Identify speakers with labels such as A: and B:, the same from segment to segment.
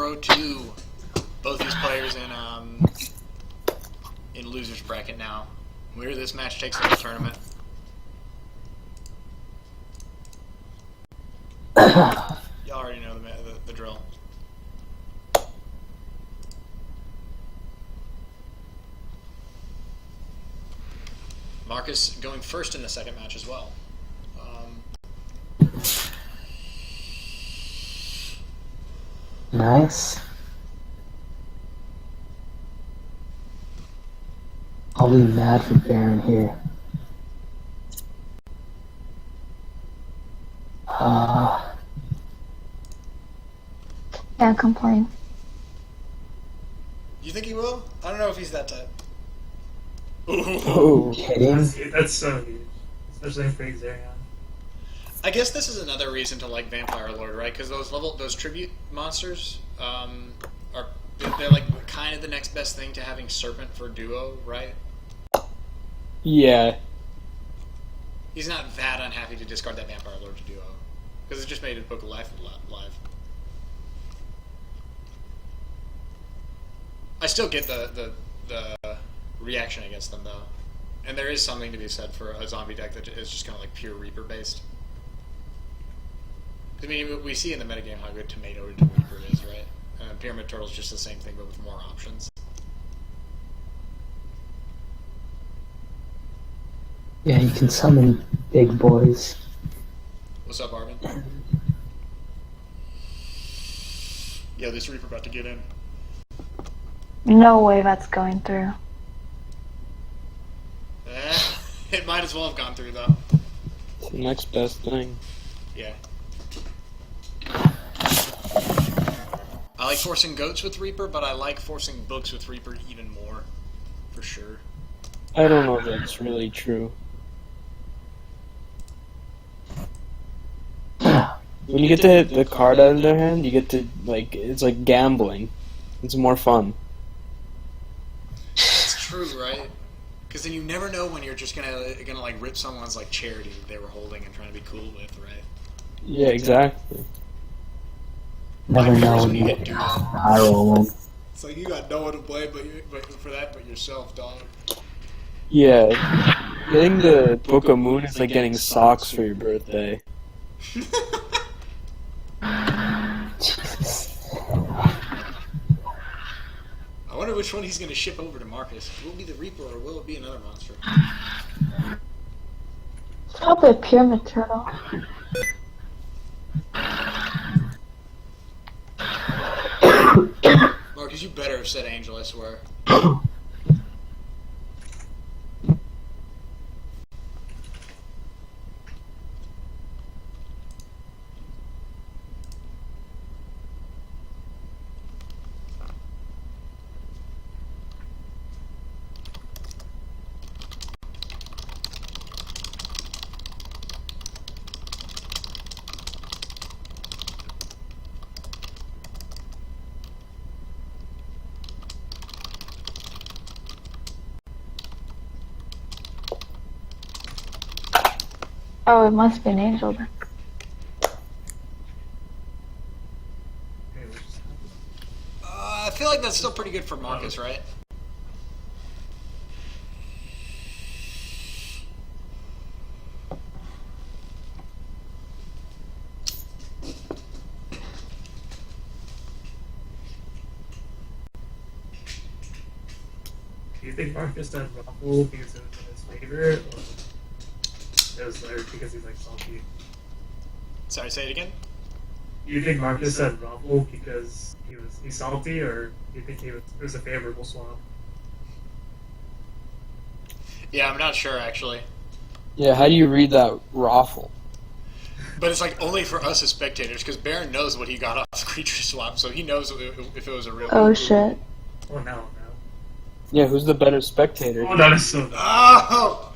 A: 0-2. Both these players in losers bracket now. Where this match takes them to the tournament. Y'all already know the drill. Markus going first in the second match as well.
B: Nice. I'll be mad for Barron here.
C: Can't complain.
A: You think he will? I don't know if he's that type.
B: Ooh, kidding?
D: That's so huge, especially for Xarion.
A: I guess this is another reason to like Vampire Lord, right? Because those tribute monsters they're like kind of the next best thing to having Serpent for duo, right?
E: Yeah.
A: He's not that unhappy to discard that Vampire Lord to duo because it just made it book live. I still get the reaction against them though, and there is something to be said for a zombie deck that is just kind of like pure Reaper based. I mean, we see in the metagame how good Tomato into Reaper is, right? And Pyramid Turtle's just the same thing, but with more options.
B: Yeah, you can summon big boys.
A: What's up, Arvin? Yeah, this Reaper about to get in.
C: No way that's going through.
A: It might as well have gone through, though.
E: It's the next best thing.
A: Yeah. I like forcing goats with Reaper, but I like forcing books with Reaper even more. For sure.
E: I don't know if that's really true. When you get to hit the card out of their hand, you get to, like, it's like gambling. It's more fun.
A: That's true, right? Because then you never know when you're just gonna like rip someone's like charity that they were holding and trying to be cool with, right?
E: Yeah, exactly.
B: Never know
A: when
B: when
A: you
B: you
A: get duo.
B: spiral them.
A: It's like you got no one to blame but yourself, dog.
E: Yeah. Getting the Book of Moon is like getting socks for your birthday.
B: Jesus.
A: I wonder which one he's going to ship over to Markus. Will it be the Reaper or will it be another monster?
C: It's probably a Pyramid Turtle.
A: Markus, you better have said Angel, I swear.
C: Oh, it must be an angel then.
A: I feel like that's still pretty good for Markus, right?
D: Do you think Markus done Ruffle because it was in his favor, or it was there because he's like salty?
A: Sorry, say it again?
D: Do you think Markus said Ruffle because he's salty, or do you think it was a favorable swap?
A: Yeah, I'm not sure, actually.
E: Yeah, how do you read that raffle?
A: But it's like only for us as spectators, because Barron knows what he got off the creature swap, so he knows if it was a real...
C: Oh shit.
D: Oh no.
E: Yeah, who's the better spectator?
D: Oh, that is so bad.
A: Oh!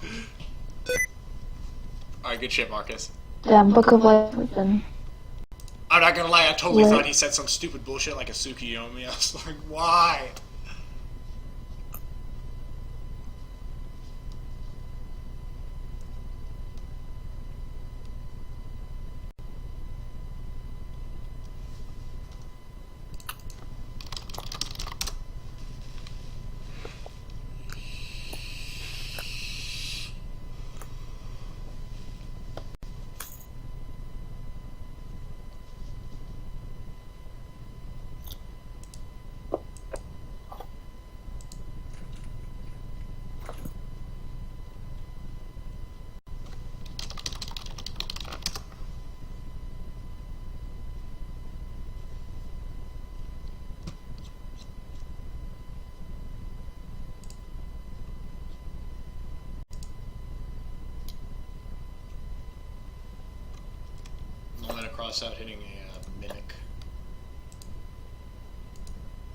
A: Alright, good shit, Markus.
C: Damn, Book of Life then.
A: I'm not gonna lie, I totally
C: What?
A: thought he said some stupid bullshit like a Tsukiyomi. I was like, why? cross out hitting a mimic.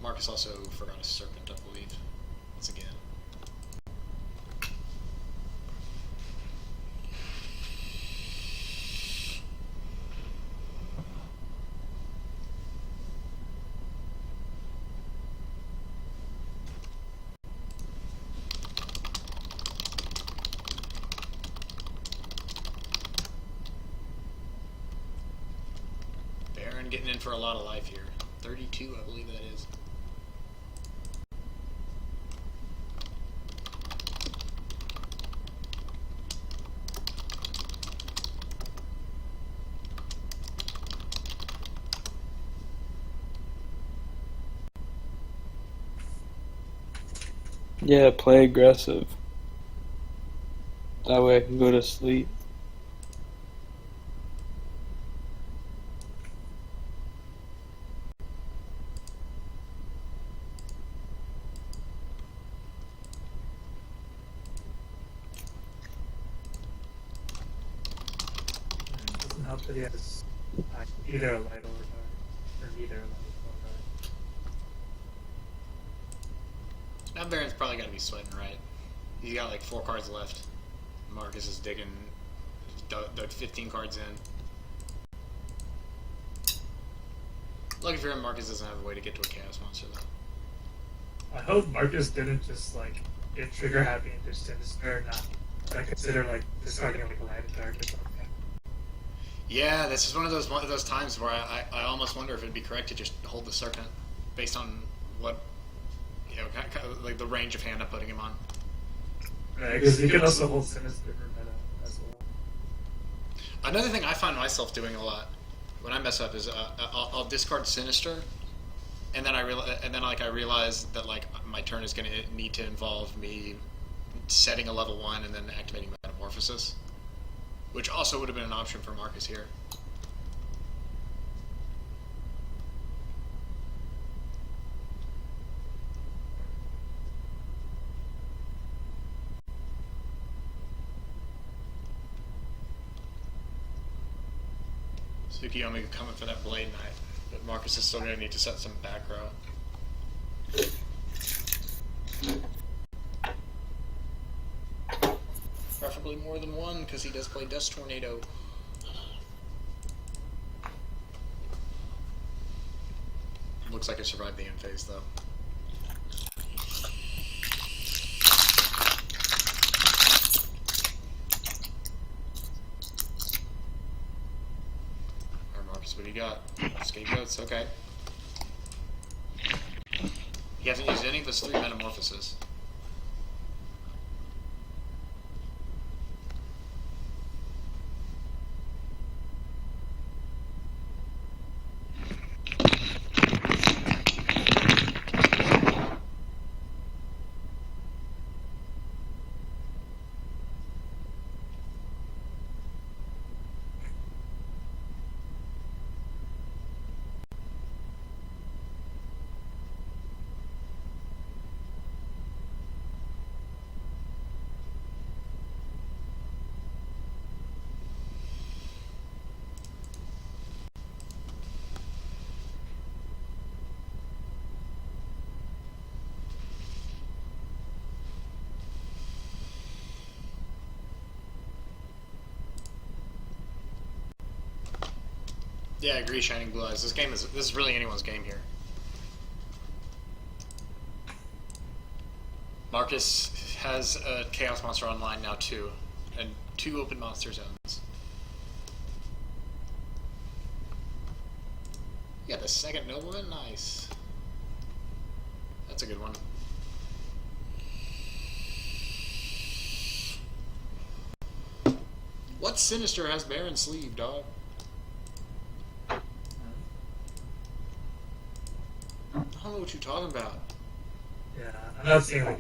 A: Markus also forgot a serpent, I believe. Once again. Barron getting in for a lot of life here. 32, I believe that is.
E: Yeah, play aggressive. That way I can go to sleep.
D: It doesn't help that he has either a light or neither a light or
A: Now Barron's probably got to be sweating, right? He's got like 4 cards left. Markus is digging, dug 15 cards in. Lucky for him, Markus doesn't have a way to get to a Chaos Monster, though.
D: I hope Markus didn't just like get trigger happy and just Sinister and not like consider like discarding like a light attack or something.
A: Yeah, this is one of those times where I almost wonder if it'd be correct to just hold the Serpent based on what, you know, kind of like the range of hand I'm putting him on.
D: Right, because you can also hold Sinister for meta as well.
A: Another thing I find myself doing a lot when I mess up is I'll discard Sinister, and then I realize that like my turn is going to need to involve me setting a level 1 and then activating Metamorphosis, which also would have been an option for Markus here. Tsukiyomi coming for that Blade Knight, but Markus is still going to need to set some back row. Preferably more than one, because he does play Dust Tornado. Looks like it survived the end phase, though. What do you got? Scapegoats, okay. He hasn't used any of his 3 Metamorphoses. Yeah, I agree, Shining Blue Eyes. This is really anyone's game here. Markus has a Chaos Monster online now too, and 2 open monster zones. Yeah, the second Nobleman, nice. That's a good one. What Sinister has Barron sleeve, dog? I don't know what you're talking about.
D: Yeah, I'm not saying like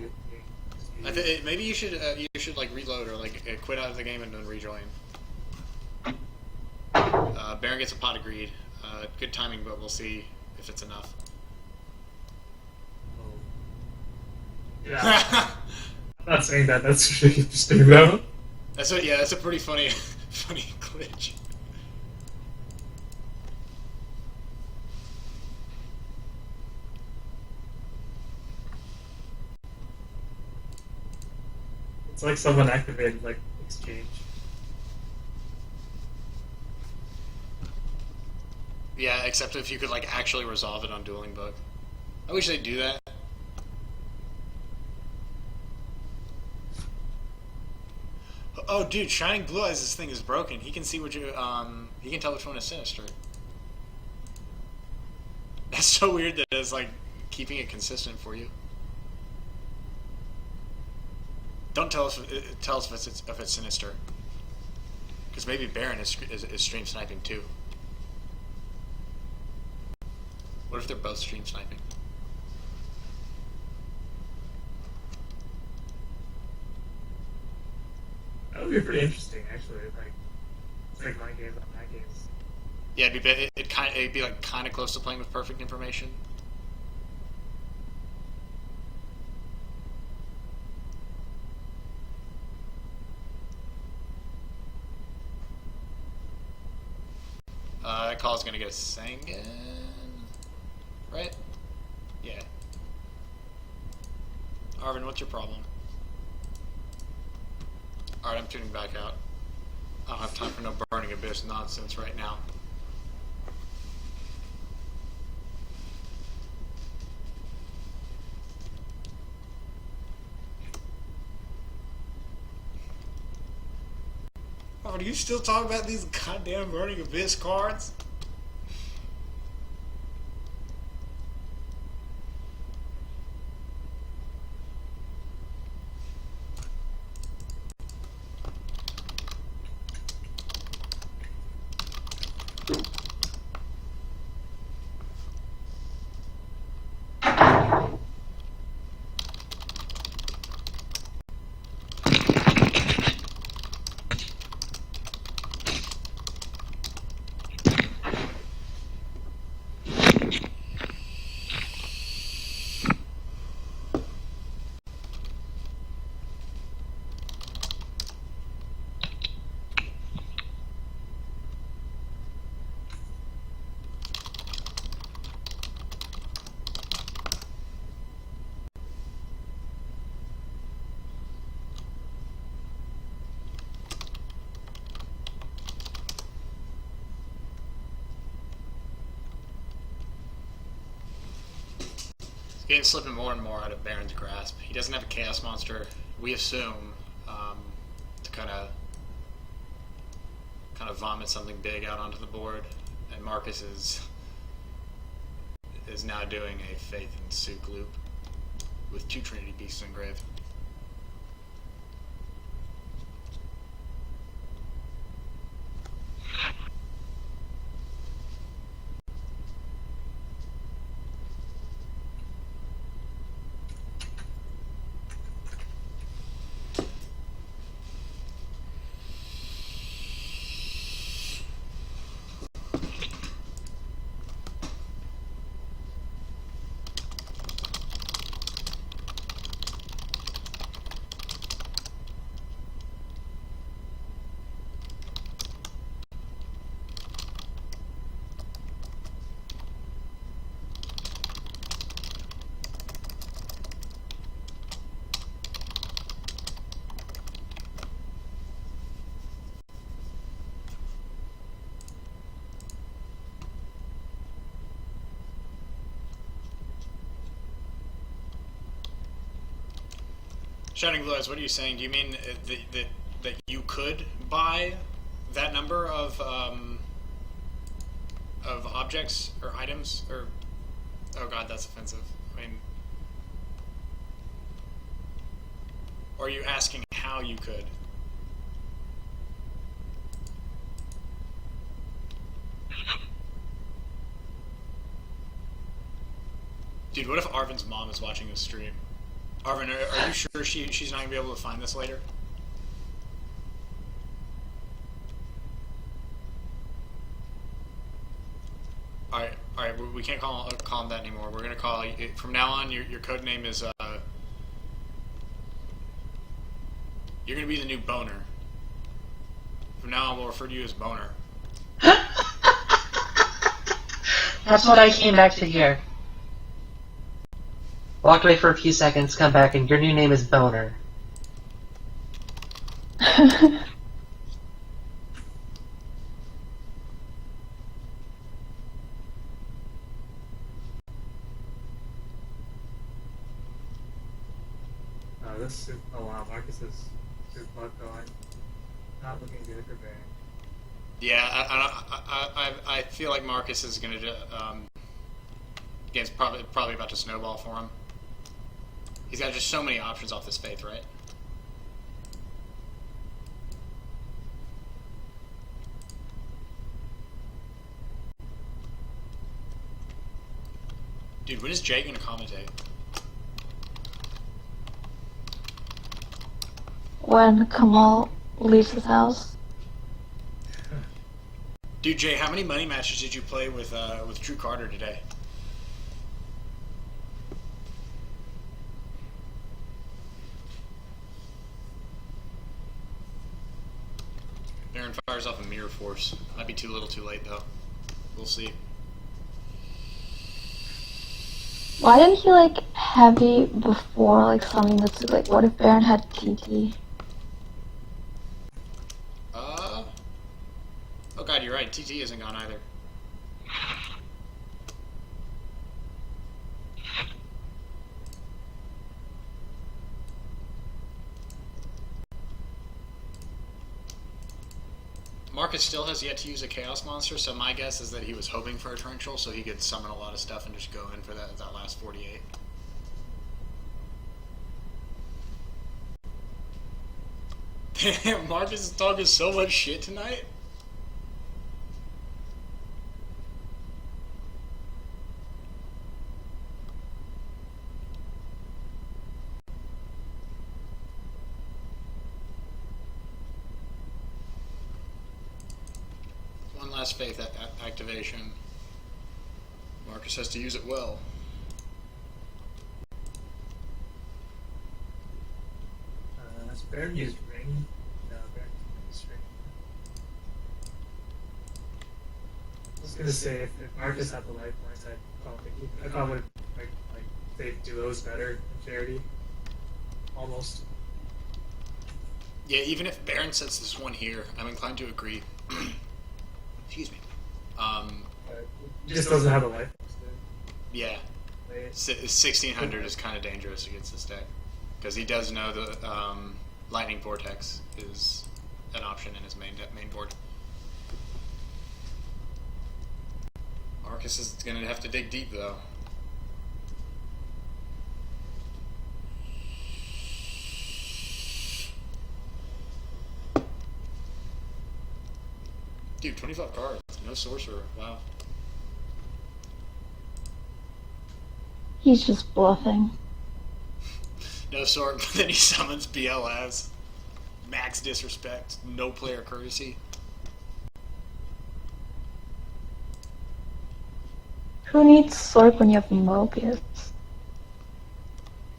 A: Maybe you should like reload or like quit out of the game and then rejoin. Barron gets a pot of greed. Good timing, but we'll see if it's enough.
D: Yeah, I'm not saying that. That's really interesting though.
A: That's a pretty funny, funny glitch.
D: It's like someone activated like exchange.
A: Yeah, except if you could like actually resolve it on Dueling Book. I wish they'd do that. Oh, dude, Shining Blue Eyes, this thing is broken. He can see what you, he can tell which one is Sinister. That's so weird that it's, like, keeping it consistent for you. Don't tell us, if it's Sinister. Because maybe Barron is stream sniping, too. What if they're both stream sniping?
D: That would be pretty interesting, actually. Like, it's like my games on my games.
A: Yeah, it'd be like kind of close to playing with perfect information. That call's gonna get a Sangan, right? Yeah. Arvin, what's your problem? Alright, I'm tuning back out. I don't have time for no Burning Abyss nonsense right now. Oh, do you still talk about these goddamn Burning Abyss cards? Getting slipping more and more out of Barron's grasp. He doesn't have a Chaos Monster, we assume, to kind of vomit something big out onto the board, and Markus is now doing a Faith and Sook loop with 2 Trinity Beasts in grave. Shining Blue Eyes, what are you saying? Do you mean that you could buy that number of objects or items? Or oh god, that's offensive. I mean, or are you asking how you could? Dude, what if Arvin's mom is watching this stream? Arvin, are you sure she's not going to be able to find this later? Alright, we can't call him that anymore. We're going to call, from now on, your code name is, you're going to be the new Boner. From now on, we'll refer to you as Boner.
F: That's what I came back to hear. Walked away for a few seconds, come back, and your new name is Boner.
D: This soup. Oh wow, Marcus is soup luck going. Not looking good for Barron.
A: Yeah, I feel like Marcus is gonna game's probably about to snowball for him. He's got just so many options off this faith, right? Dude, when is Jay gonna commentate?
C: When Kamal leaves his house.
A: Dude, Jay, how many money matches did you play with Drew Carter today? Barron fires off a mirror force. Might be too little too late, though. We'll see.
C: Why didn't he like heavy before like summoning the suit? Like, what if Barron had TT?
A: Oh god, you're right. TT isn't gone either. Marcus still has yet to use a Chaos Monster, so my guess is that he was hoping for a Torrential so he could summon a lot of stuff and just go in for that last 48. Damn, Marcus is talking so much shit tonight. One last faith activation. Marcus has to use it well.
D: Has Barron used ring? No, Barron used ring. I was gonna say if Marcus had the life points, I probably like they duos better than Charity. Almost.
A: Yeah, even if Barron sets this one here, I'm inclined to agree. Excuse me.
D: He just doesn't have the life points.
A: Yeah. 1600 is kind of dangerous against this deck. Because he does know the Lightning Vortex is an option in his main board. Marcus is going to have to dig deep, though. Dude, 25 cards. No sorcerer. Wow.
C: He's just bluffing.
A: No sword, but then he summons BLS. Max disrespect. No player courtesy.
C: Who needs Sork when you have Mobius?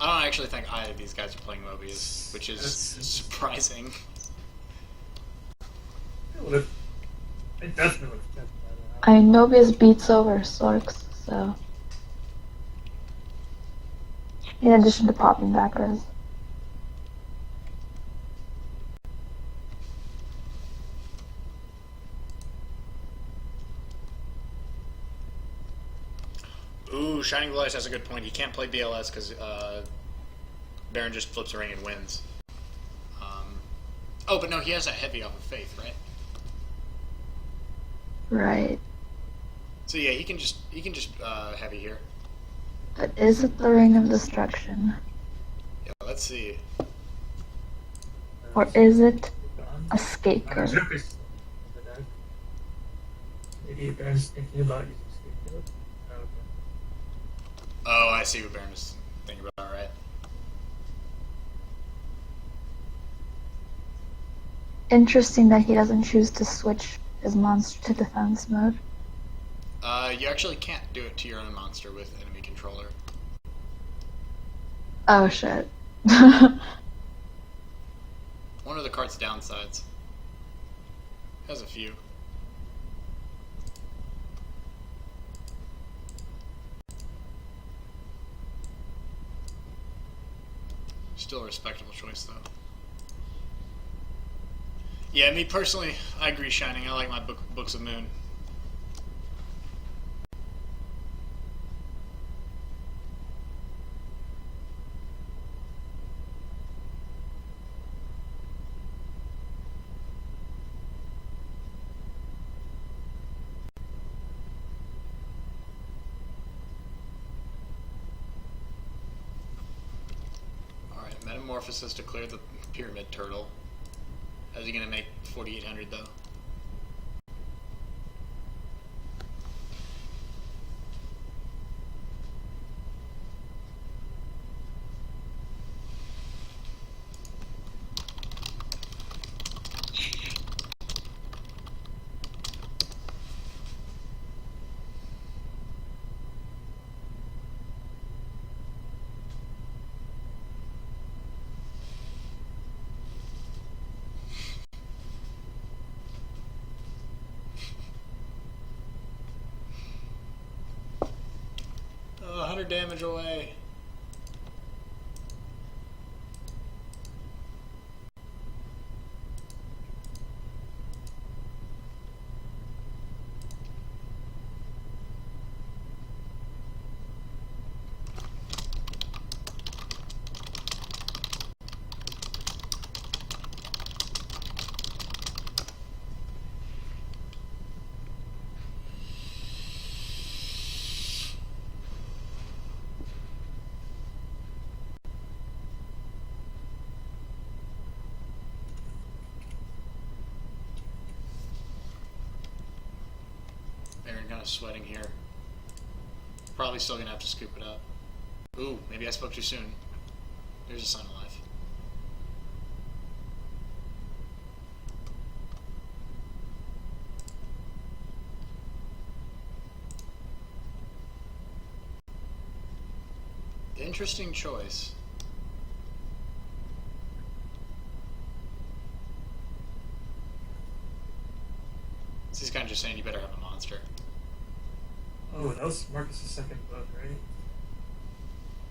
A: I don't actually think either of these guys are playing Mobius, which is surprising.
D: It definitely would have kept that out.
C: I mean, Mobius beats over Sorks, so. In addition to popping back res.
A: Ooh, Shining Blue Eyes has a good point. He can't play BLS because Barron just flips a ring and wins. Oh, but no, he has that heavy off of Faith, right?
C: Right.
A: So yeah, he can just heavy here.
C: But is it the Ring of Destruction?
A: Yeah, let's see.
C: Or is it a
D: I'm
C: scapegoat?
D: Jeffrey's still in the deck. Maybe Barron's thinking about using scapegoat. Oh, okay.
A: Oh, I see what Barron is thinking about. Right.
C: Interesting that he doesn't choose to switch his monster to defense mode.
A: You actually can't do it to your own monster with enemy controller.
C: Oh shit.
A: One of the card's downsides. Has a few. Still a respectable choice, though. Yeah, me personally, I agree, Shining. I like my Books of Moon. Alright, Metamorphosis to clear the Pyramid Turtle. How's he gonna make 4,800 though? Oh, 100 damage away. Barron kind of sweating here. Probably still gonna have to scoop it up. Ooh, maybe I spoke too soon. There's a sign of life. Interesting choice. So he's kind of just saying you better have a monster.
D: Oh, that was Marcus's second book, right?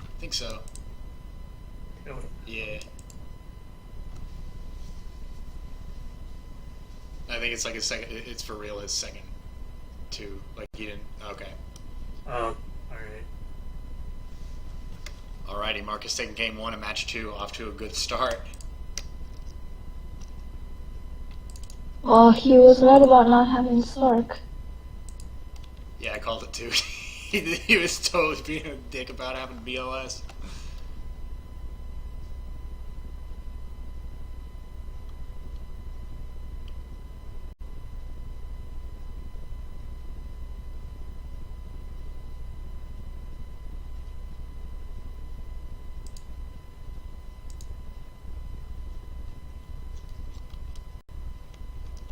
A: I think so.
D: That would've-
A: Yeah. I think it's like his second. It's for real his second. Two. Like he didn't. Okay.
D: Oh, alright.
A: Alrighty, Marcus taking game one of match two, off to a good start.
C: Well, he was right about not having Sark.
A: Yeah, I called it too. He was totally being a dick about having BOS.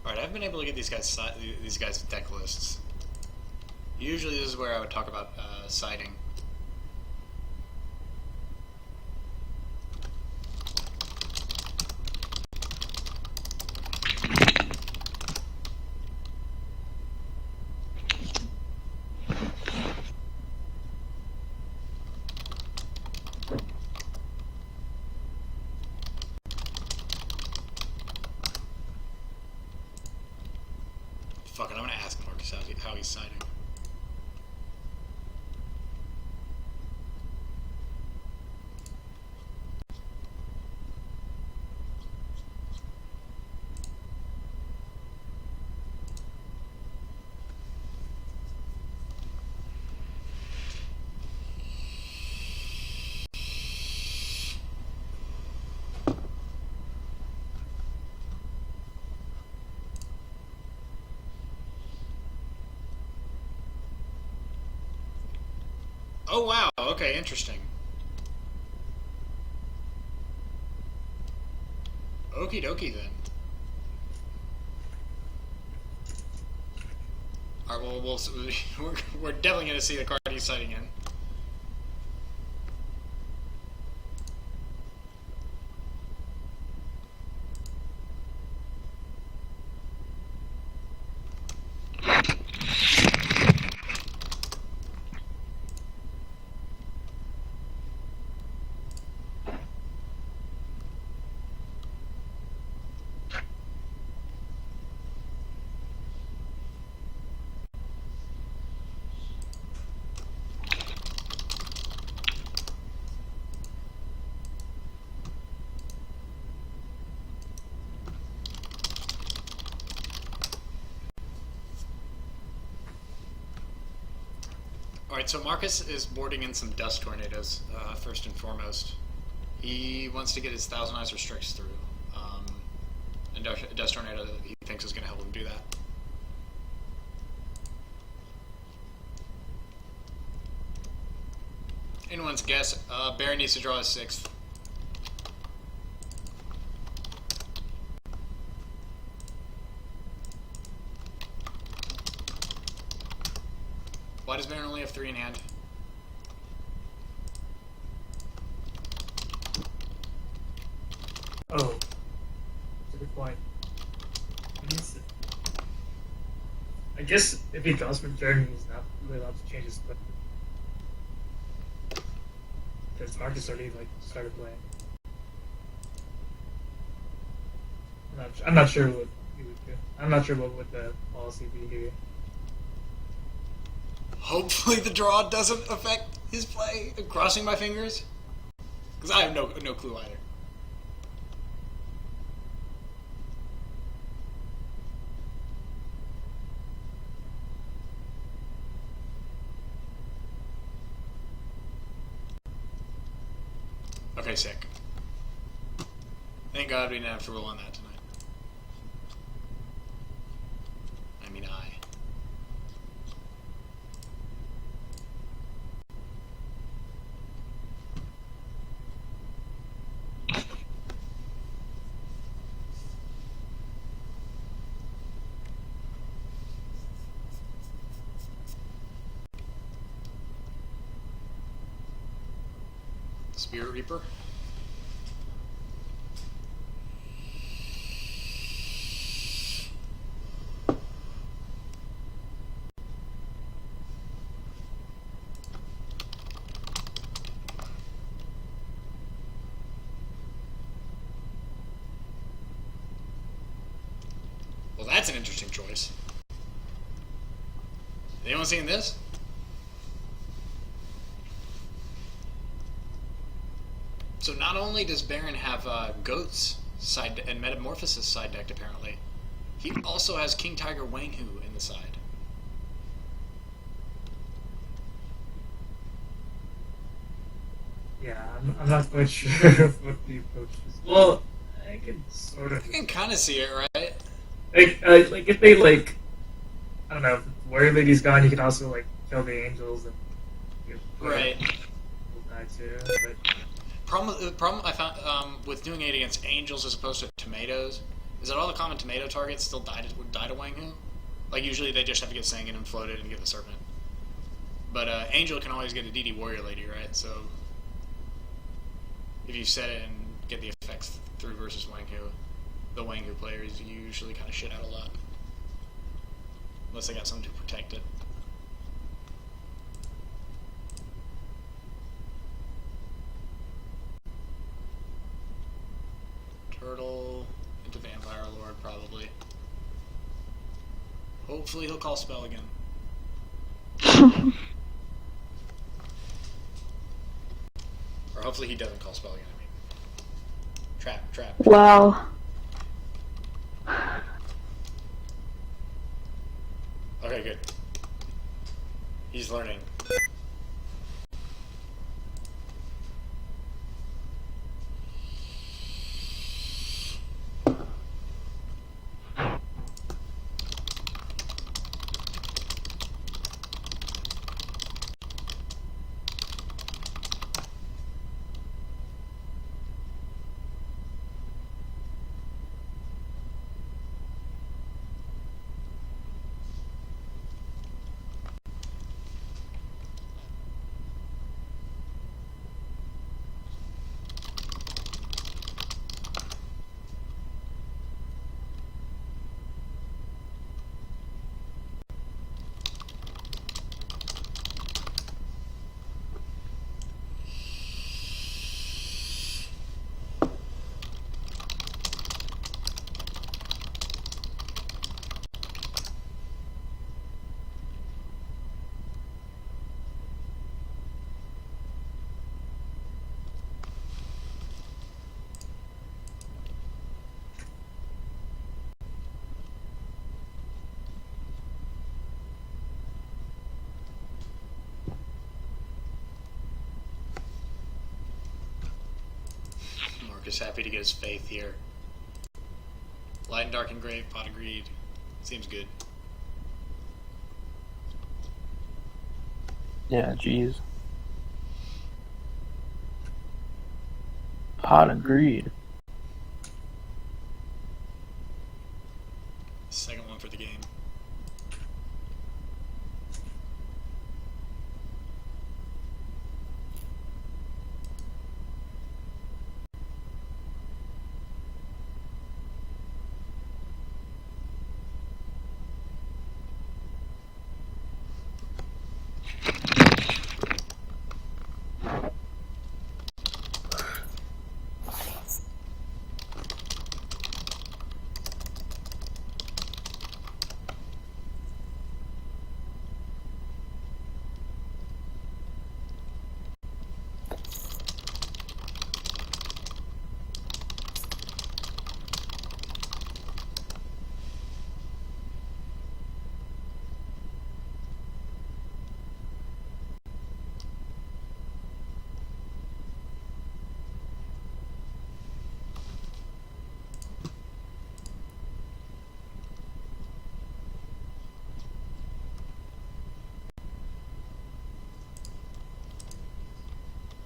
A: Alright, I've been able to get these guys deck lists. Usually this is where I would talk about siding. Fuck it, I'm gonna ask Marcus how he's siding. Oh wow, okay, interesting. Okie dokie then. Alright, well, we're definitely gonna see the card he's siding in. Alright, so Markus is boarding in some dust tornadoes, first and foremost. He wants to get his Thousand Eyes restricts through. And dust tornado he thinks is going to help him do that. Anyone's guess, Barron needs to draw his 6th. Why does Barron only have 3 in hand?
D: Oh, that's a good point. I guess if he draws from turn, he's not really allowed to change his play. Because Markus already started playing. I'm not sure what he would do. I'm not sure what would the policy be here.
A: Hopefully the draw doesn't affect his play. I'm crossing my fingers. Because I have no clue either. Okay, sick. Thank God we didn't have to roll on that tonight. I mean, Spirit Reaper. Well, that's an interesting choice. Anyone seen this? So not only does Barron have Goats side and Metamorphosis side decked, apparently, he also has King Tiger Wang Hu in the side.
D: Yeah, I'm not quite sure of what the approach is. Well, I can sort of.
A: You can kind of see it, right?
D: Like if they I don't know, if Warrior Lady's gone, you can also kill the angels and
A: Right.
D: Will die too. But
A: The problem I found with doing it against angels as opposed to tomatoes is that all the common tomato targets still would die to Wang Hu. Like usually they just have to get Sangan and floated and get the serpent. But angel can always get a DD Warrior Lady, right? So if you set it and get the effects through versus Wang Hu, the Wang Hu players usually kind of shit out a lot. Unless they got something to protect it. Turtle into Vampire Lord, probably. Hopefully he'll call spell again. Or hopefully he doesn't call spell again, I mean. Trap.
C: Wow.
A: Okay, good. He's learning. just happy to get his faith here. Light and Dark and Grave, Pot of Greed. Seems good.
E: Yeah, jeez. Pot of Greed.
A: Second one for the game.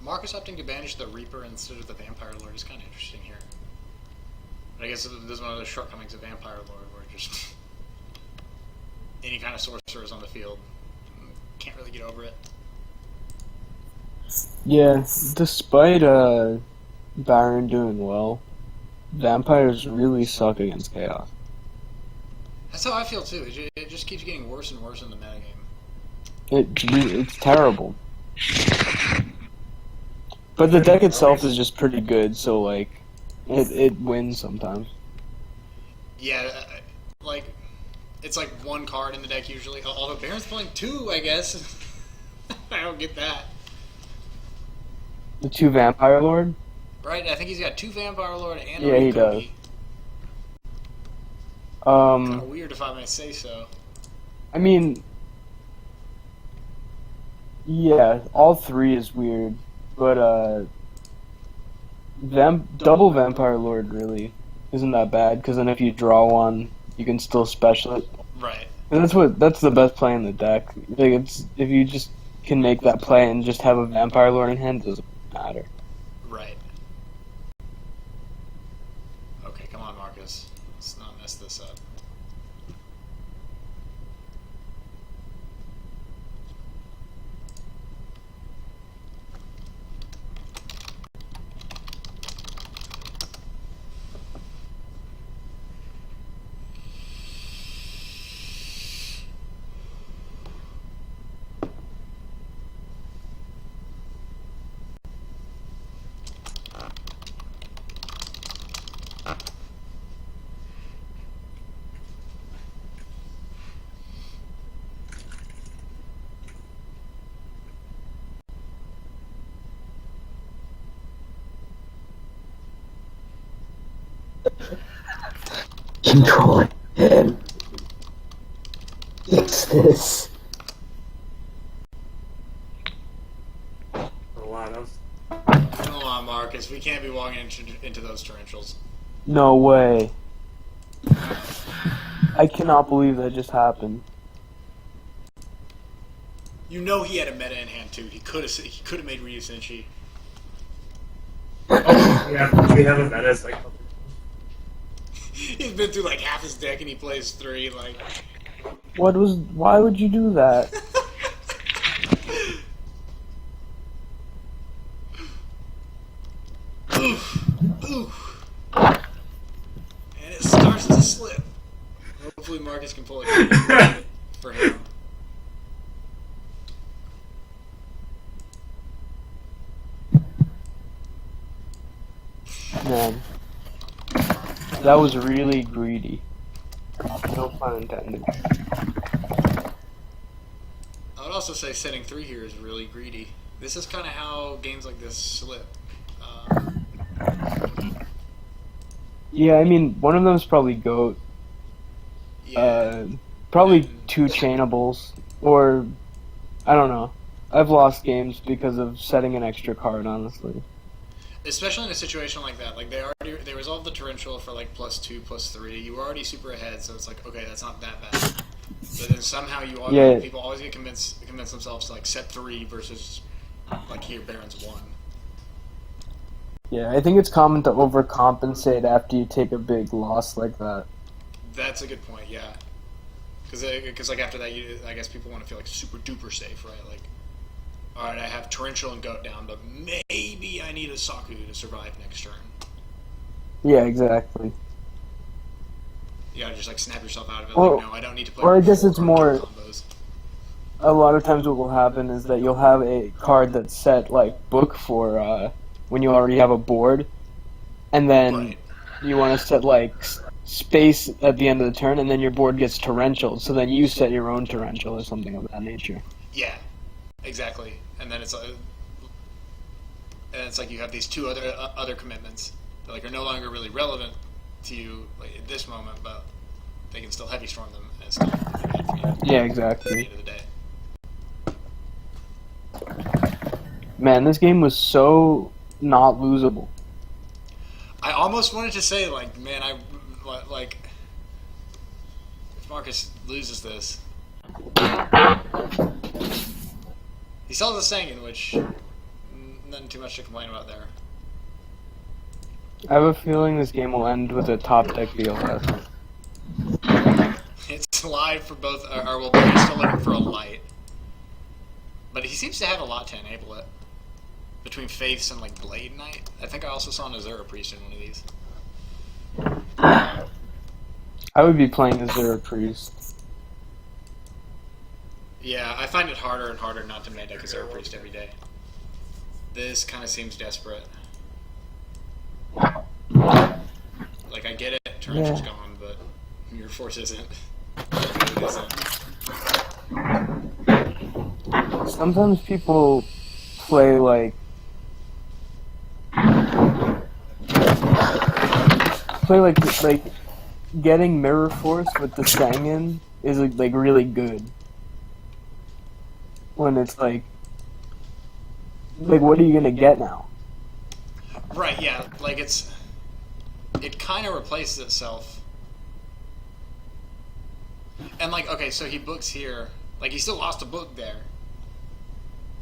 A: Markus opting to banish the Reaper instead of the Vampire Lord is kind of interesting here. But I guess this is one of the shortcomings of Vampire Lord, where just any kind of sorcerers on the field can't really get over it.
E: Yeah, despite Barron doing well, vampires really suck against chaos.
A: That's how I feel too. It just keeps getting worse and worse in the metagame.
E: It's terrible. But the deck itself is just pretty good, so like, it wins sometimes.
A: Yeah, like, it's like one card in the deck usually. Although Barron's playing two, I guess. I don't get that.
E: The 2 Vampire Lord?
A: Right, I think he's got 2 Vampire Lord and a
E: Yeah, he
A: Rikogi.
E: does.
A: Kind of weird if I may say so.
E: I mean, yeah, all 3 is weird, but double Vampire Lord really isn't that bad, because then if you draw one, you can still special it.
A: Right.
E: And that's the best play in the deck. Like, it's if you just can make that play and just have a Vampire Lord in hand, it doesn't matter.
A: Right. Okay, come on, Markus. Let's not mess this up.
B: Control him. Fix this.
D: Oh wow, that was.
A: Come on, Markus. We can't be walking into those torrentials.
E: No way. I cannot believe that just happened.
A: You know he had a meta in hand too. He could have made Ryu Senshi.
D: Yeah, we have a meta. It's like.
A: He's been through like half his deck and he plays 3. Like,
E: Why would you do that?
A: oof. And it starts to slip. Hopefully Markus can pull it for him.
E: Man, that was really greedy. No pun intended.
A: I would also say setting 3 here is really greedy. This is kind of how games like this slip.
E: Yeah, I mean, one of them is probably GOAT.
A: Yeah.
E: Probably 2 chainables, or I don't know. I've lost games because of setting an extra card, honestly.
A: especially in a situation like that. Like they resolved the torrential for like +2, +3. You were already super ahead, so it's like, okay, that's not that bad. But then somehow people always get convince themselves to like set 3 versus like here Barron's 1.
E: Yeah, I think it's common to overcompensate after you take a big loss like that.
A: That's a good point. Yeah, because like after that, I guess people want to feel like super duper safe, right? Like, all right, I have torrential and goat down, but maybe I need a Saku to survive next turn.
E: Yeah, exactly.
A: You gotta just like snap yourself out of it.
E: Or,
A: like, no, I don't need to play.
E: Or I guess
A: 4
E: it's more.
A: combos.
E: A lot of times, what will happen is that you'll have a card that's set like book for when you already have a board, and then
A: Right.
E: you want to set like space at the end of the turn, and then your board gets torrential. So then you set your own torrential or something of that nature.
A: Yeah, exactly. And then it's like you have these 2 other commitments that like are no longer really relevant to you like at this moment, but they can still heavy storm them and still be bad for you
E: Yeah,
A: at
E: exactly.
A: the end of the day.
E: Man, this game was so not losable.
A: I almost wanted to say like, man, like if Markus loses this, he still has a Sanguine, which nothing too much to complain about there.
E: I have a feeling this game will end with a top deck BLS.
A: It's live for both, or well, he's still looking for a light. But he seems to have a lot to enable it. Between Faiths and, like, Blade Knight. I think I also saw an Azura Priest in one of these.
E: I would be playing Azura Priest.
A: Yeah, I find it harder and harder not to main deck Azura Priest every day. This kind of seems desperate. Like, I get it, Torrential's gone, but Mirror Force isn't. It isn't.
E: Sometimes people play like getting Mirror Force with the Sanguine is like really good. When it's like what are you gonna get now?
A: Right, yeah, like it kind of replaces itself. And like, okay, so he books here, like he still lost a book there.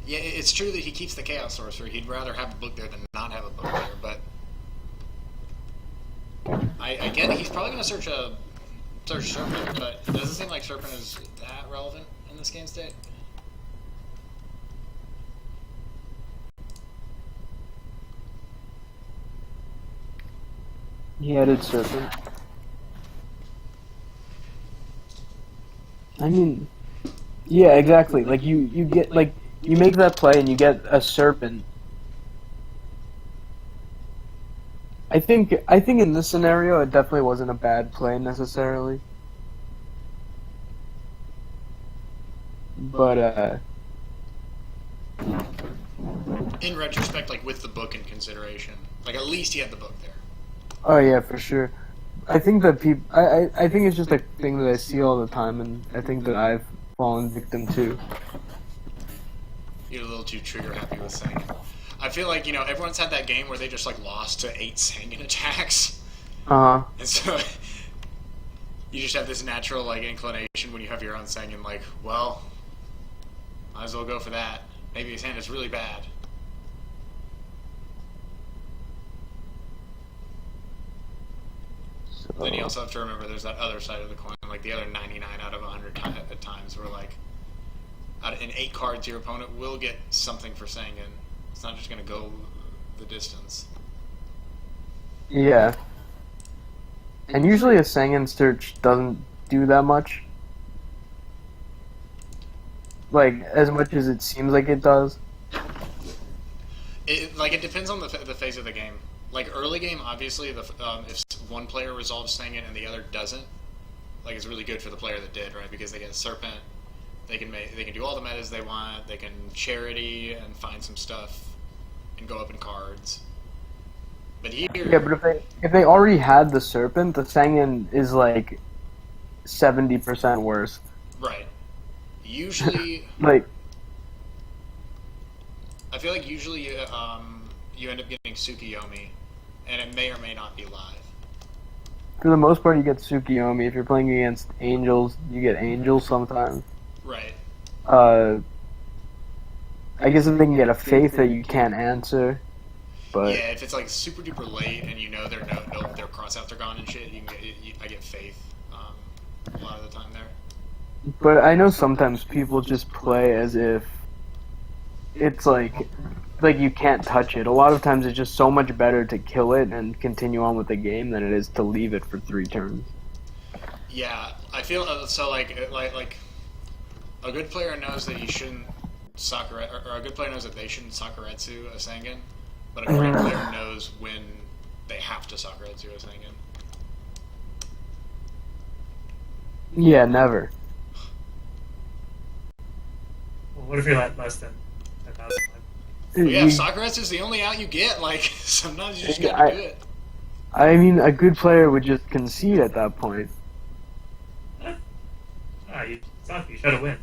A: Yeah, it's true that he keeps the Chaos Sorcerer. He'd rather have a book there than not have a book there, but I get it. He's probably going to search Serpent, but it doesn't seem like Serpent is that relevant in this game state.
E: He added Serpent. I mean, yeah, exactly. Like you get like you make that play and you get a Serpent. I think in this scenario it definitely wasn't a bad play necessarily. But
A: In retrospect, like with the book in consideration, like at least he had the book there.
E: oh yeah, for sure. I think that I think it's just a thing that I see all the time, and I think that I've fallen victim to.
A: You're a little too trigger happy with Sanguine. I feel like, everyone's had that game where they just like lost to 8 Sanguine attacks.
E: Uh-huh.
A: And so you just have this natural like inclination when you have your own Sanguine, like, well, might as well go for that. Maybe his hand is really bad. Then you also have to remember there's that other side of the coin, like the other 99 out of 100 times where like in 8 cards your opponent will get something for Sanguine. It's not just going to go the distance.
E: Yeah. And usually a Sanguine search doesn't do that much. Like, as much as it seems like it does.
A: It depends on the phase of the game. Like early game, obviously, if one player resolves Sanguine and the other doesn't, like it's really good for the player that did, right? Because they get Serpent, they can do all the metas they want, they can charity and find some stuff, and go up in cards. But here,
E: Yeah, but if they already had the Serpent, the Sanguine is like 70% worse.
A: right? Usually,
E: Like,
A: I feel like usually you end up getting Tsukiyomi, and it may or may not be live.
E: For the most part, you get Tsukiyomi. If you're playing against angels, you get angels sometimes.
A: Right.
E: I guess if they can get a faith that you can't answer, but
A: Yeah, if it's like super duper late and you know their crossouts are gone and shit, I get faith a lot of the time there.
E: but I know sometimes people just play as if it's like you can't touch it. A lot of times it's just so much better to kill it and continue on with the game than it is to leave it for 3 turns.
A: Yeah, I feel so like a good player knows that you shouldn't or a good player knows that they shouldn't Sakuretsu a Sengen, but a great player knows when they have to Sakuretsu a Sengen.
E: Yeah, never.
D: Well, what if you're like less than 10,000?
A: Well, yeah, if Sakuretsu is the only out you get, like sometimes you just gotta do it.
E: I mean, a good player would just concede at that point.
D: You suck. You should have win.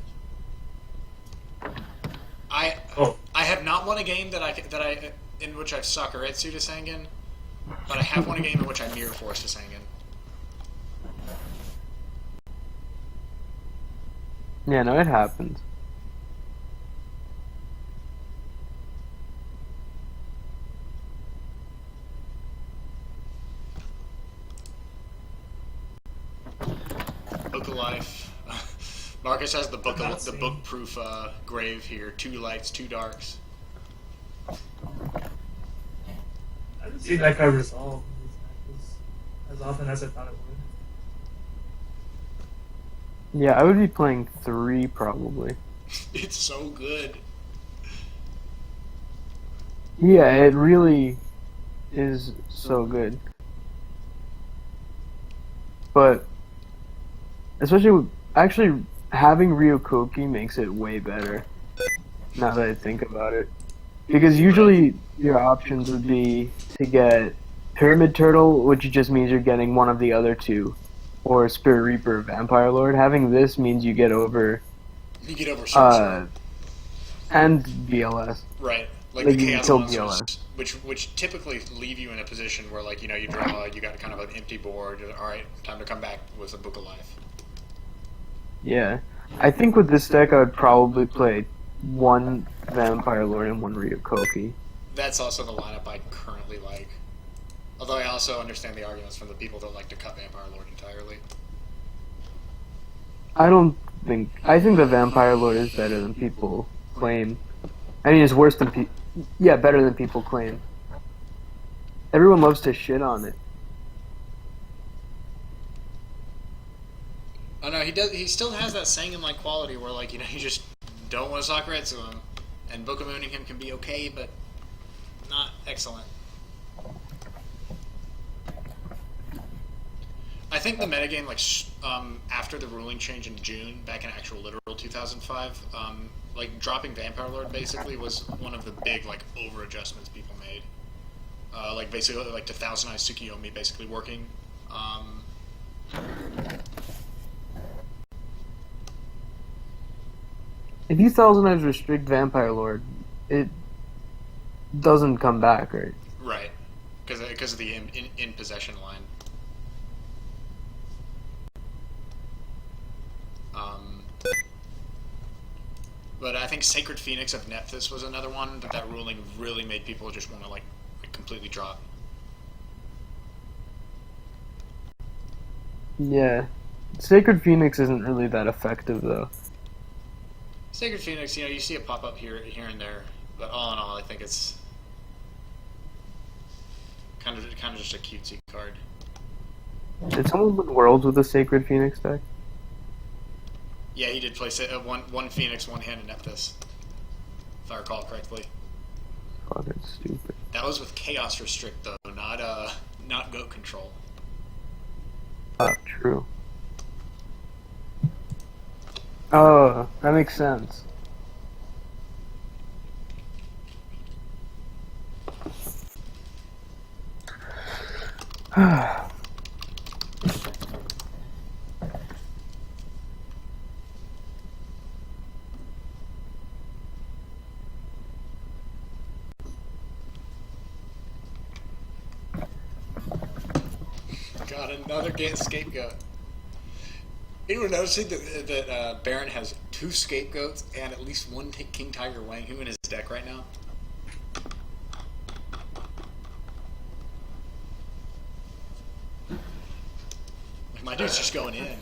A: I have not won a game that I in which I've Sakuretsu to Sengen, but I have won a game in which I mirror force to Sengen.
E: Yeah, no, it happens.
A: Book of Life. Markus has the book-proof grave here. 2 lights, 2 darks.
D: I haven't seen that card resolve in these matches as often as I thought it would.
E: Yeah, I would be playing 3 probably.
A: It's so good.
E: Yeah, it really is so good. But especially actually having Ryokoki makes it way better. Now that I think about it, because usually your options would be to get Pyramid Turtle, which just means you're getting one of the other 2, or Spirit Reaper or Vampire Lord. Having this means you get over.
A: You get over Sorcerer.
E: And VLS.
A: Right. Like
E: you
A: the
E: can
A: Chaos
E: kill
A: Monsters, which typically leave you in a position where, like, you know, you draw, you got kind of an empty board. Alright, time to come back with a Book of Life.
E: Yeah. I think with this deck I would probably play 1 Vampire Lord and 1 Ryokoki.
A: That's also the lineup I currently like. Although I also understand the arguments from the people that like to cut Vampire Lord entirely.
E: I think the Vampire Lord is better than people claim. I mean, it's worse than better than people claim. Everyone loves to shit on it.
A: Oh no, he does. He still has that Sengen-like quality where, like, you know, you just don't want to Sakuretsu him, and Book of Mooning him can be okay, but not excellent. I think the metagame, like, after the ruling change in June, back in actual literal 2005, like, dropping Vampire Lord basically was one of the big, like, over adjustments people made. Like, basically, like, to Thousand Eyes Tsukiyomi basically working.
E: If you Thousand Eyes restrict Vampire Lord, it doesn't come back, right?
A: Right. Because of the in possession line. But I think Sacred Phoenix of Nephthys was another one that ruling really made people just want to, like completely drop.
E: Yeah. Sacred Phoenix isn't really that effective, though.
A: Sacred Phoenix, you know, you see it pop up here and there, but all in all, I think it's kind of just a cutesy card.
E: Did someone win Worlds with a Sacred Phoenix deck?
A: Yeah, he did play one Phoenix, one hand in Nephthys, if I recall correctly.
E: Fucking stupid.
A: That was with Chaos Restrict though, not Goat Control.
E: True. Oh, that makes sense.
A: God, another scapegoat. Anyone noticing that Barron has 2 scapegoats and at least 1 King Tiger Wang Hu in his deck right now? Like, my dude's just going in.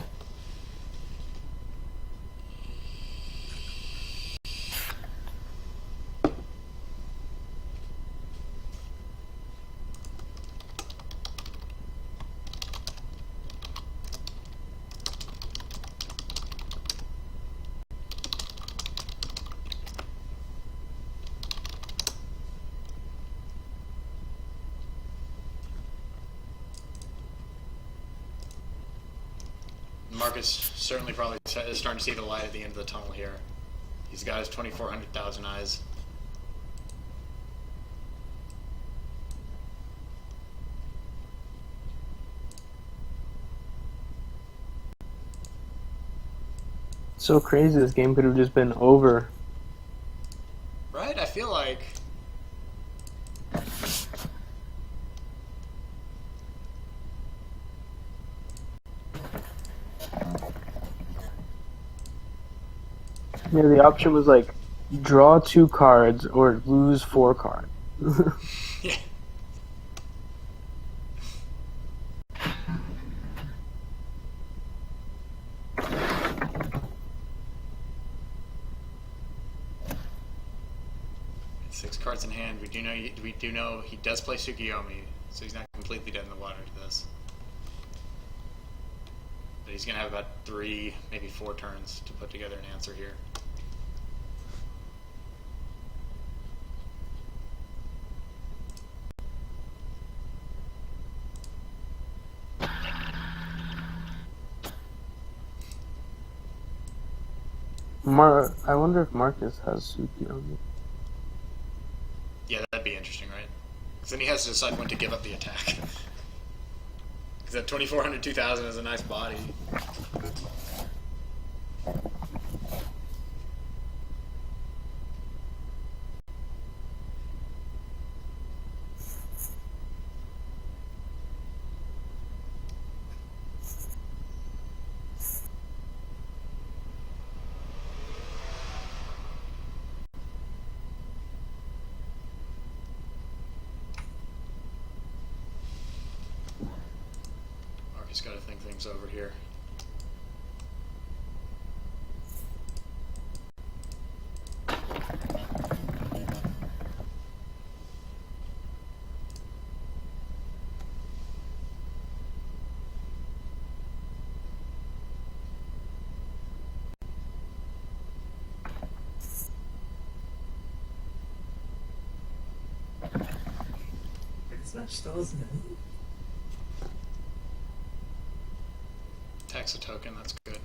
A: Markus certainly probably is starting to see the light at the end of the tunnel here. He's got his 2,400,000 eyes.
E: So crazy, this game could have just been over.
A: Right? I feel like...
E: Yeah, the option was like, draw 2 cards or lose 4 cards.
A: Yeah. Six cards in hand. We do know he does play Tsukiyomi, so he's not completely dead in the water to this. But he's gonna have about 3, maybe 4 turns to put together an answer here.
E: I wonder if Markus has Tsukiyomi.
A: Yeah, that'd be interesting, right? Because then he has to decide when to give up the attack. Because that 2,400, 2,000 is a nice body. Markus got to think things over here.
D: This match still isn't it?
A: Tax a token, that's good.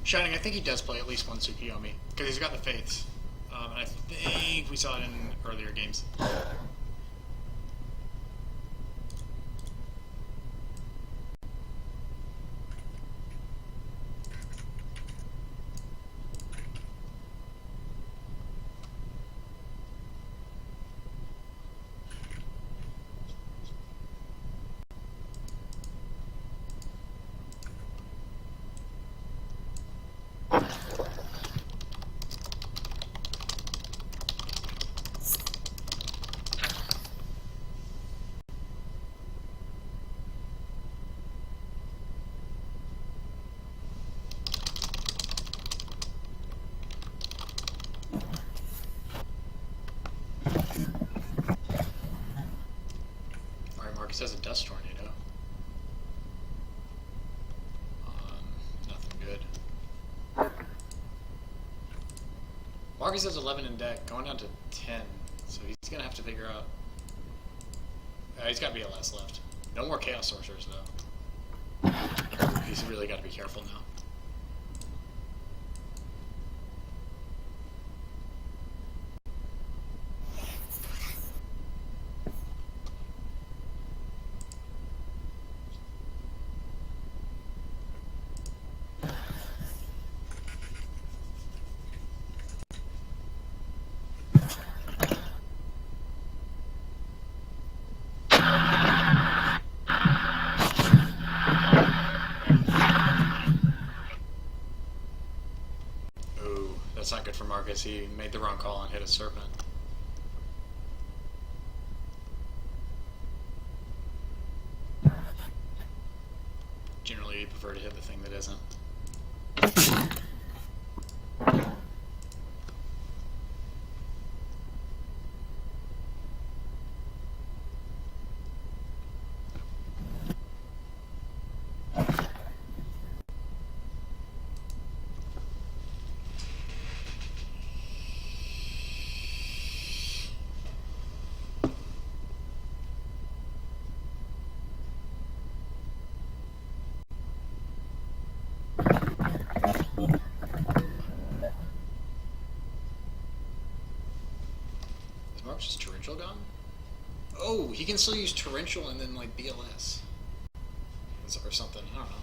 A: Shining, I think he does play at least 1 Tsukiyomi, because he's got the Faiths. And I think we saw it in earlier games. Markus has a dust tornado. Nothing good. Markus has 11 in deck, going down to 10, so he's gonna have to figure out. He's got BLS left. No more Chaos Sorcerers though. He's really got to be careful now. That's not good for Markus. He made the wrong call and hit a serpent. Generally, you prefer to hit the thing that isn't. Markus' Torrential gone? Oh, he can still use Torrential and then like BLS. Or something, I don't know.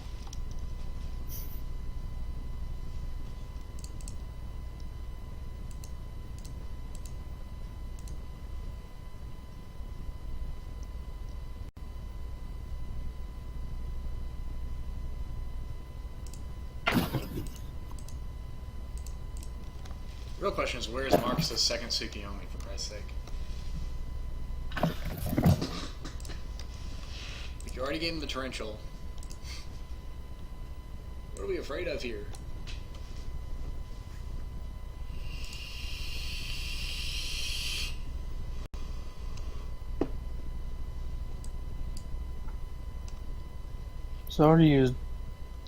A: Real question is, where is Markus' second Tsukiyomi, for Christ's sake? If you already gave him the Torrential, what are we afraid of here?
E: So I already used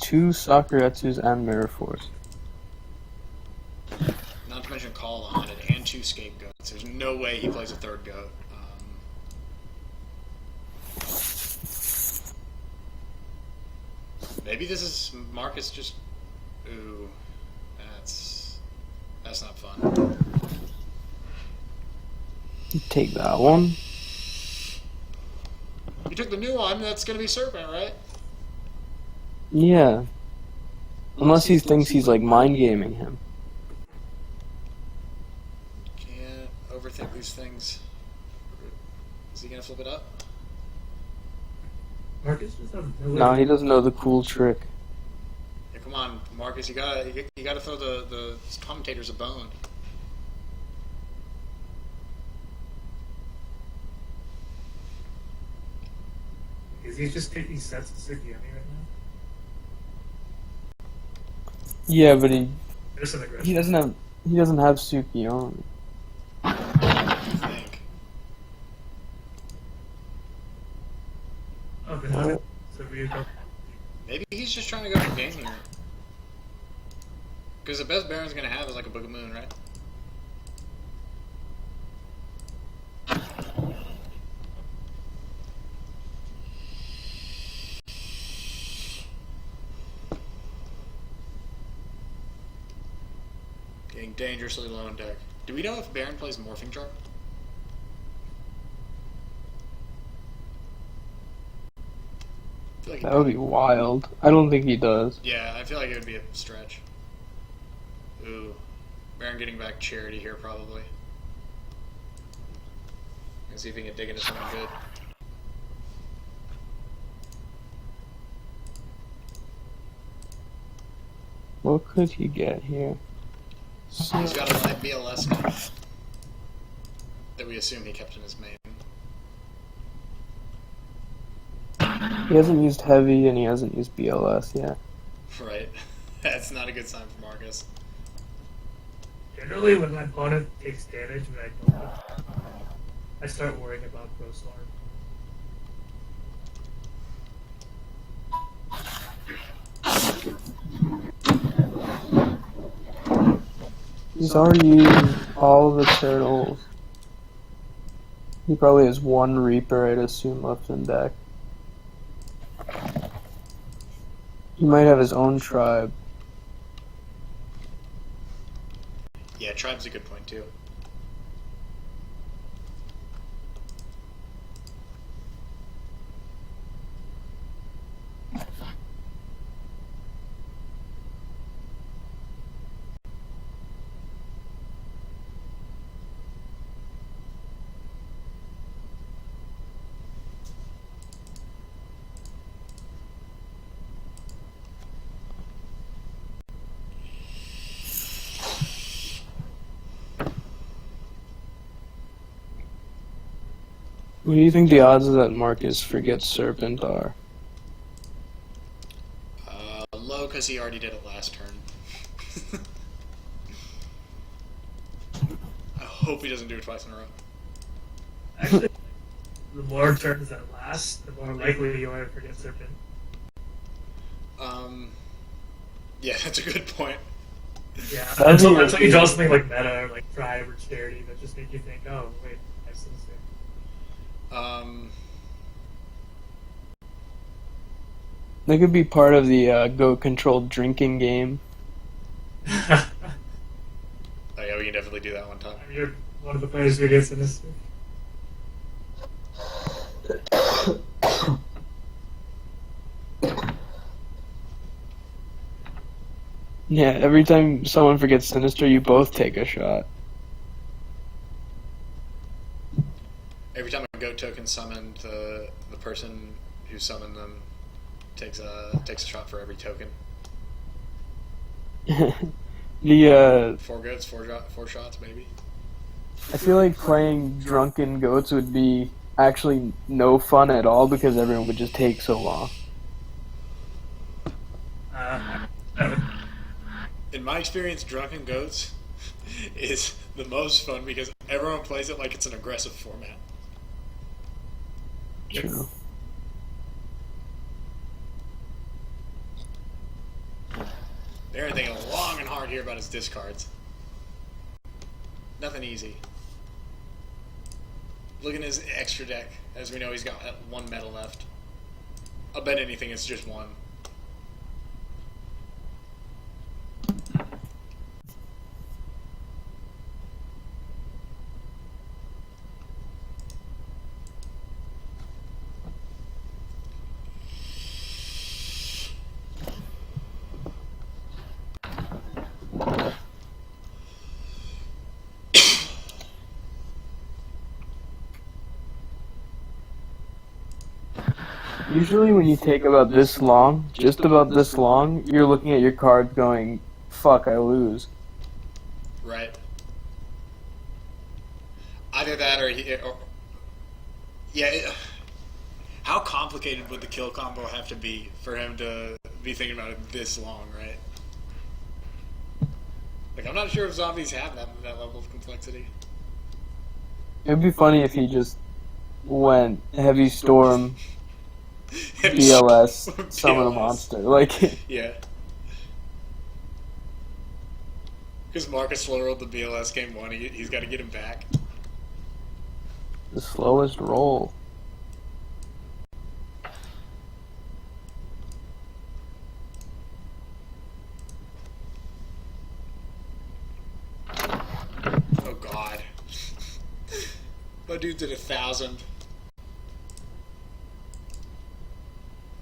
E: 2 Sakuretsus and Mirror Force.
A: Not to mention Call on it and 2 Scapegoats. There's no way he plays a third goat. Maybe this is Markus just... Ooh, that's not fun.
E: Take that one.
A: You took the new one, that's gonna be Serpent, right?
E: Yeah. Unless he thinks he's like mind gaming him.
A: Can't overthink these things. Is he gonna flip it up?
D: Markus just has no
E: No,
D: way.
E: he doesn't know the cool trick.
A: Yeah, come on, Markus, you gotta throw the commentators a bone.
D: Is he just taking sets of Tsukiyomi right now?
E: Yeah, but
D: There's some aggression.
E: he doesn't have Tsukiyomi.
A: I think.
D: Oh, but no. So we go.
A: Maybe he's just trying to go for game here. Because the best Baron's gonna have is like a Book of Moon, right? Getting dangerously low in deck. Do we know if Baron plays Morphing Charm? I feel like
E: That would be wild. I don't think he does.
A: yeah, I feel like it would be a stretch. Ooh. Baron getting back Charity here, probably. Let's see if he can dig into something good.
E: What could he get here?
A: He's got a light BLS now that we assume he kept in his main.
E: He hasn't used heavy and he hasn't used BLS yet.
A: Right. That's not a good sign for Markus.
D: Generally, when my opponent takes damage, when I don't, I start worrying about Gross Arm.
E: He's already used all of the turtles. He probably has one Reaper, I'd assume, left in deck. He might have his own tribe.
A: Yeah, tribe's a good point too.
E: What do you think the odds that Markus forgets Serpent are?
A: Low, because he already did it last turn. I hope he doesn't do it twice in a row.
D: Actually, the more turns that last, the more likely you are to forget Serpent.
A: Yeah, that's a good point.
D: Yeah,
E: That'd be
D: until you draw something like meta or like tribe or charity that just make you think, oh wait, I see this thing.
E: They could be part of the goat-controlled drinking game.
A: Oh yeah, we can definitely do that one time.
D: You're one of the players who gets in this.
E: Yeah, every time someone forgets Sinister, you both take a shot.
A: Every time a goat token summoned, the person who summoned them takes a shot for every token.
E: The
A: 4 goats, 4 shots, maybe.
E: I feel like playing drunken goats would be actually no fun at all because everyone would just take so long.
A: In my experience, drunken goats is the most fun because everyone plays it like it's an aggressive format.
E: True.
A: They're thinking long and hard here about his discards. Nothing easy. Look at his extra deck. As we know, he's got 1 meta left. I'll bet anything it's just 1.
E: Usually when you take about this long, just about this long, you're looking at your card going, fuck, I lose.
A: Right. Either that or yeah. How complicated would the kill combo have to be for him to be thinking about it this long, right? Like, I'm not sure if zombies have that level of complexity.
E: It'd be funny if he just went heavy storm, BLS, summon a monster. Like,
A: yeah. Because Markus slow rolled the BLS game 1, he's got to get him back.
E: the slowest roll.
A: Oh god. My dude did 1,000.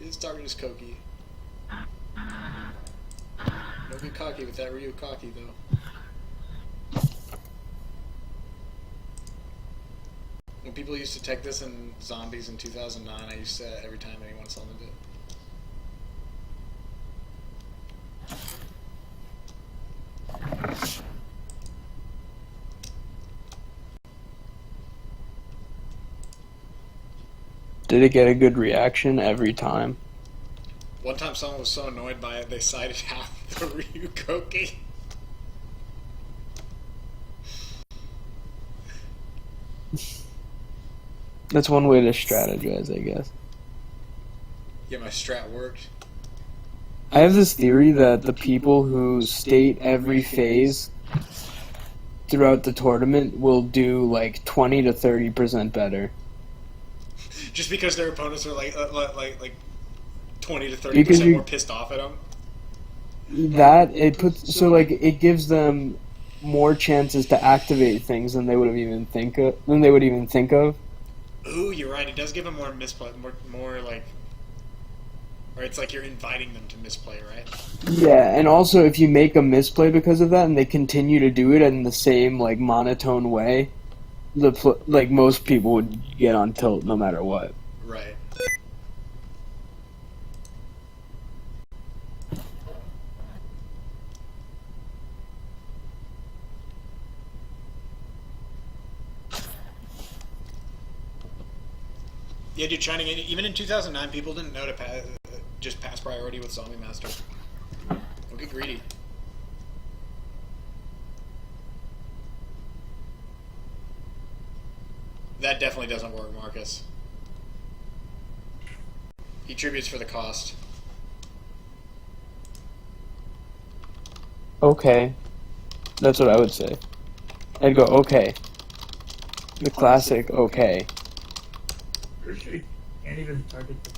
A: His target is Koki. Don't get cocky with that Ryu cocky though. When people used to tech this in Zombies in 2009, I used to every time anyone summoned it.
E: Did it get a good reaction every time?
A: One time someone was so annoyed by it, they sided out the Ryu Koki.
E: That's one way to strategize, I guess.
A: Yeah, my strat worked.
E: I have this theory that the people who state every phase throughout the tournament will do like 20 to 30% better.
A: Just because their opponents are like 20 to 30%
E: Because you-
A: more pissed off at them.
E: That it puts so like it gives them more chances to activate things than they would even think of.
A: Ooh, you're right. It does give them more misplay, more like, or it's like you're inviting them to misplay, right?
E: Yeah, and also if you make a misplay because of that, and they continue to do it in the same like monotone way, like most people would get on tilt no matter what.
A: Right. Yeah, dude, Shining, even in 2009, people didn't know to just pass priority with Zombie Master. Don't get greedy. That definitely doesn't work, Marcus. He tributes for the cost.
E: Okay. That's what I would say. I'd go, okay. The classic, okay.
D: Pretty sure you can't even target the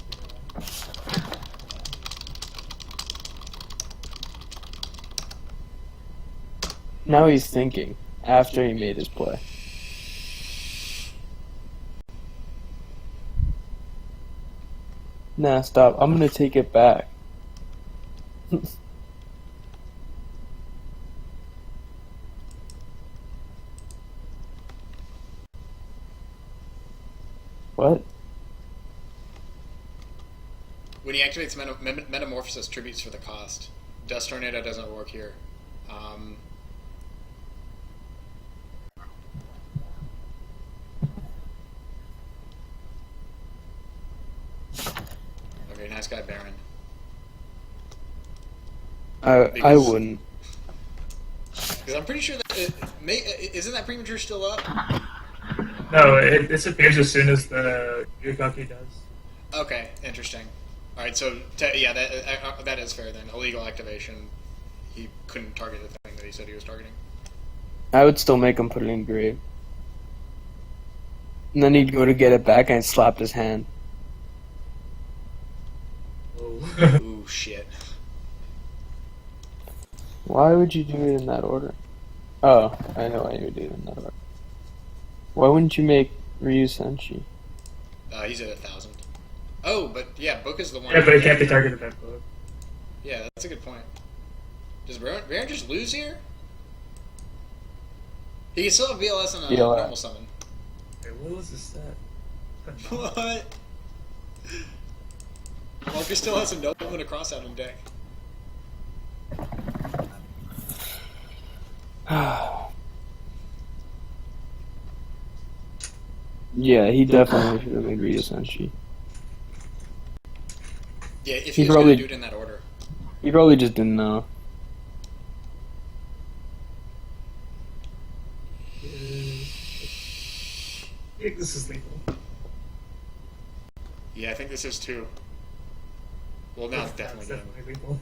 E: Now he's thinking, after he made his play. Nah, stop. I'm gonna take it back. What?
A: When he activates Metamorphosis, tributes for the cost. Dust Tornado doesn't work here. Okay, nice guy, Barron.
E: I wouldn't.
A: Because I'm pretty sure that isn't that premature still up?
D: No, it disappears as soon as the Yukaki does.
A: Okay, interesting. All right, so yeah, that is fair then. Illegal activation. He couldn't target the thing that he said he was targeting.
E: I would still make him put it in grave. And then he'd go to get it back and I'd slap his hand.
D: Oh.
A: Ooh, shit.
E: Why would you do it in that order? Oh, I know why you would do it in that order. Why wouldn't you make Ryu Senshi?
A: He's at 1,000. Oh, but yeah, Book is the one.
D: Yeah, but it can't be targeted by book.
A: Yeah, that's a good point. Does Baron just lose here? He can still have BLS and a
E: BLS.
A: normal summon.
D: Wait, what was this set?
A: What? Marcus still has a Nova and a Crossout in deck.
E: Yeah, he definitely should have made Ryu Senshi.
A: Yeah, if
E: He
A: he was
E: probably-
A: going to do it in that order.
E: He probably just didn't know.
D: I think this is lethal.
A: Yeah, I think this is too. Well, now it's
D: Yeah,
A: definitely good.
D: lethal.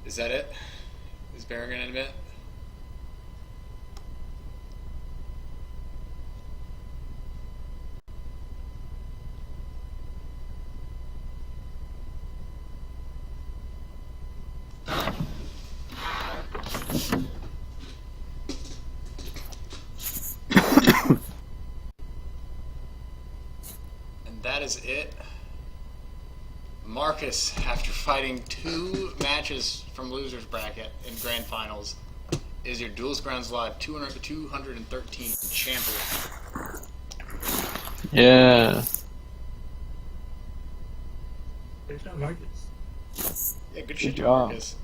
A: Is that it? Is Baron going to admit? And that is it. Marcus, after fighting 2 matches from losers bracket in grand finals, is your DuelistGroundz Live 213 champion.
E: Yeah.
D: Good job, Marcus.
A: Yeah, good shit,
E: job.
A: Marcus.